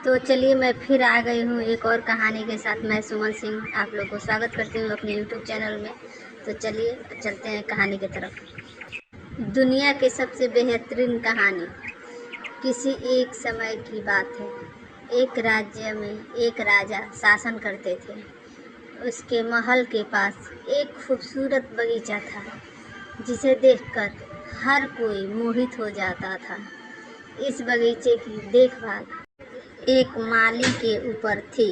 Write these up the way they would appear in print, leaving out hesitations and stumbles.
तो चलिए मैं फिर आ गई हूँ एक और कहानी के साथ। मैं सुमन सिंह आप लोग को स्वागत करती हूँ अपने यूट्यूब चैनल में। तो चलिए चलते हैं कहानी की तरफ। दुनिया की सबसे बेहतरीन कहानी। किसी एक समय की बात है। एक राज्य में एक राजा शासन करते थे। उसके महल के पास एक खूबसूरत बगीचा था जिसे देखकर हर कोई मोहित हो जाता था। इस बगीचे की देखभाल एक माली के ऊपर थी।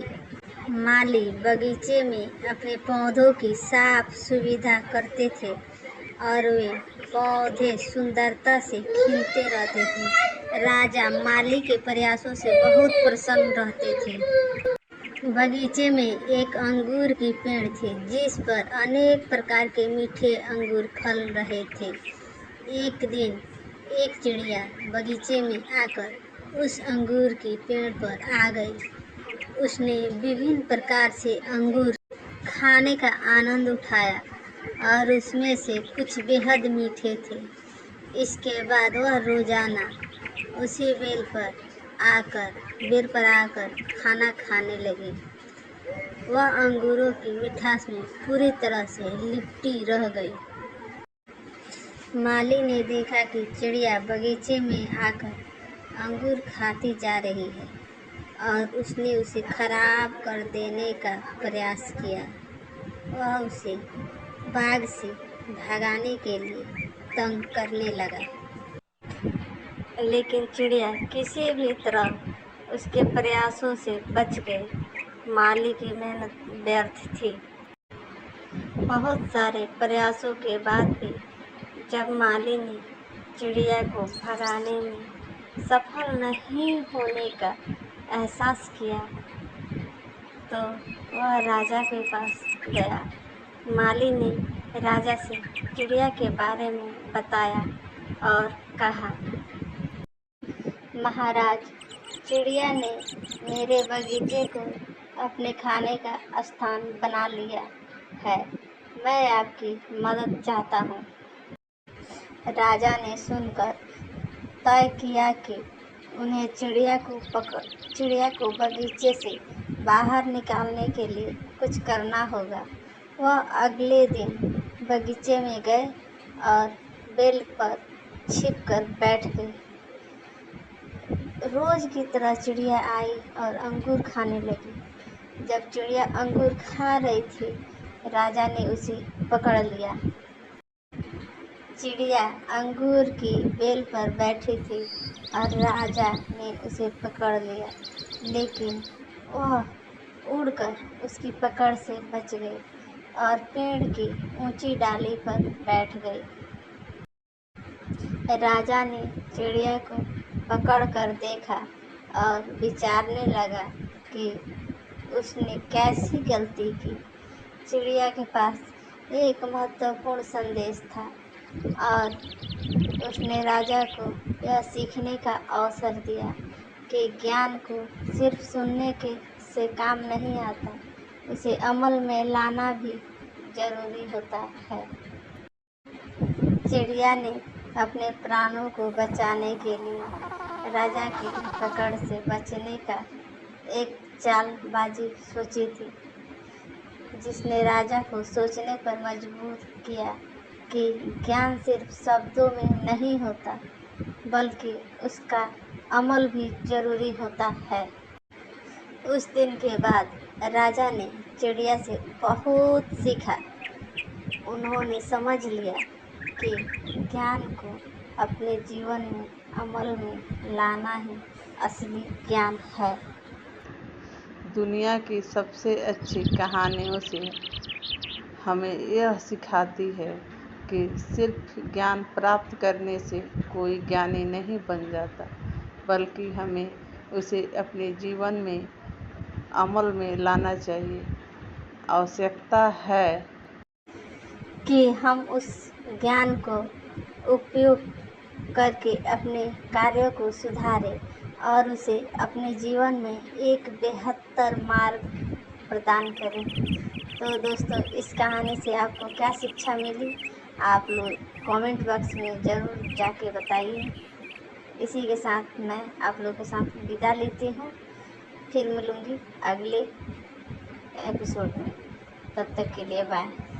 माली बगीचे में अपने पौधों की साफ सुविधा करते थे और वे पौधे सुंदरता से खिलते रहते थे। राजा माली के प्रयासों से बहुत प्रसन्न रहते थे। बगीचे में एक अंगूर की पेड़ थी जिस पर अनेक प्रकार के मीठे अंगूर फल रहे थे। एक दिन एक चिड़िया बगीचे में आकर उस अंगूर की पेड़ पर आ गई। उसने विभिन्न प्रकार से अंगूर खाने का आनंद उठाया और उसमें से कुछ बेहद मीठे थे। इसके बाद वह रोजाना उसी बेल पर आकर खाना खाने लगी। वह अंगूरों की मिठास में पूरी तरह से लिपटी रह गई। माली ने देखा कि चिड़िया बगीचे में आकर अंगूर खाती जा रही है और उसने उसे खराब कर देने का प्रयास किया। वह उसे बाग से भगाने के लिए तंग करने लगा, लेकिन चिड़िया किसी भी तरह उसके प्रयासों से बच गई। माली की मेहनत व्यर्थ थी। बहुत सारे प्रयासों के बाद भी जब माली ने चिड़िया को भगाने में सफल नहीं होने का एहसास किया तो वह राजा के पास गया। माली ने राजा से चिड़िया के बारे में बताया और कहा, महाराज, चिड़िया ने मेरे बगीचे को अपने खाने का स्थान बना लिया है। मैं आपकी मदद चाहता हूँ। राजा ने सुनकर तय किया कि उन्हें चिड़िया को बगीचे से बाहर निकालने के लिए कुछ करना होगा। वह अगले दिन बगीचे में गए और बेल पर छिपकर बैठ गए। रोज की तरह चिड़िया आई और अंगूर खाने लगी। जब चिड़िया अंगूर खा रही थी, राजा ने उसे पकड़ लिया। चिड़िया अंगूर की बेल पर बैठी थी और राजा ने उसे पकड़ लिया, लेकिन वह उड़कर उसकी पकड़ से बच गई और पेड़ की ऊंची डाली पर बैठ गई। राजा ने चिड़िया को पकड़कर देखा और विचारने लगा कि उसने कैसी गलती की। चिड़िया के पास एक महत्वपूर्ण संदेश था और उसने राजा को यह सीखने का अवसर दिया कि ज्ञान को सिर्फ सुनने से काम नहीं आता, उसे अमल में लाना भी जरूरी होता है। चिड़िया ने अपने प्राणों को बचाने के लिए राजा की पकड़ से बचने का एक चालबाजी सोची थी, जिसने राजा को सोचने पर मजबूर किया कि ज्ञान सिर्फ शब्दों में नहीं होता, बल्कि उसका अमल भी जरूरी होता है। उस दिन के बाद राजा ने चिड़िया से बहुत सीखा। उन्होंने समझ लिया कि ज्ञान को अपने जीवन में अमल में लाना ही असली ज्ञान है। दुनिया की सबसे अच्छी कहानियों से हमें यह सिखाती है कि सिर्फ ज्ञान प्राप्त करने से कोई ज्ञानी नहीं बन जाता, बल्कि हमें उसे अपने जीवन में अमल में लाना चाहिए। आवश्यकता है कि हम उस ज्ञान को उपयोग करके अपने कार्यों को सुधारें और उसे अपने जीवन में एक बेहतर मार्ग प्रदान करें। तो दोस्तों, इस कहानी से आपको क्या शिक्षा मिली, आप लोग कमेंट बॉक्स में ज़रूर जाके बताइए। इसी के साथ मैं आप लोगों के साथ विदा लेती हूँ। फिर मिलूँगी अगले एपिसोड में। तब तक के लिए बाय।